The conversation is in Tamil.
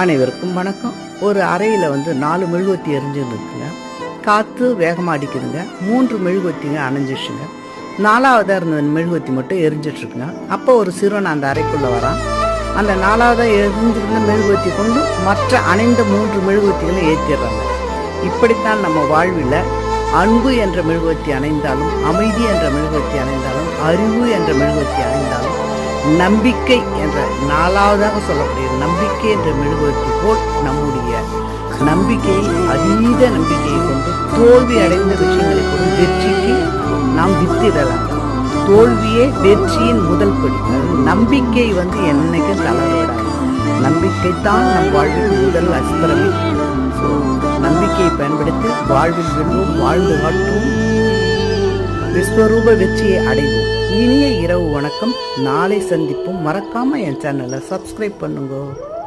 அனைவருக்கும் வணக்கம். ஒரு அறையில் 4 மெழுகுவத்தி எரிஞ்சுன்னு இருக்குங்க. காற்று வேகமாக அடிக்குதுங்க. 3 மெழுகுவத்திங்க அணைஞ்சிடுச்சுங்க. 4வதாக இருந்த மெழுகுவத்தி மட்டும் எரிஞ்சிட்ருக்குங்க. அப்போ ஒரு சிறுவன் அந்த அறைக்குள்ளே வரான். அந்த 4வதாக எரிஞ்சிருந்த மெழுகுவத்தி கொண்டு மற்ற அணைந்த 3 மெழுகுவத்திகளை ஏற்றிடுறாங்க. இப்படித்தான் நம்ம வாழ்வில் அன்பு என்ற மெழுகுவத்தி அணைந்தாலும், அமைதி என்ற மெழுகுவத்தி அணைந்தாலும், அறிவு என்ற மெழுகுவத்தி அணைந்தாலும், நம்பிக்கை என்ற 4வதாக சொல்லக்கூடிய நம்பிக்கை என்ற மெழுகுவத்தி போல் நம்முடைய நம்பிக்கையை, அதீத நம்பிக்கையை கொண்டு தோல்வி அடைந்த விஷயங்களை கொண்டு வெற்றிக்கு நாம் வித்திடலாம். தோல்வியே வெற்றியின் முதல் படி. நம்பிக்கை என்னைக்கும் தளர்விடாது. நம்பிக்கை தான் நம் வாழ்வில் முதல் அஸ்திரமே. ஸோ நம்பிக்கையை பயன்படுத்தி வாழ்வில் வெல்வோம், வாழ்ந்து காட்டுவோம், விஸ்வரூப வெற்றியை அடைவோம். இனிய இரவு வணக்கம். நாளை சந்திப்போம். மறக்காம என் சேனலை சப்ஸ்கிரைப் பண்ணுங்க.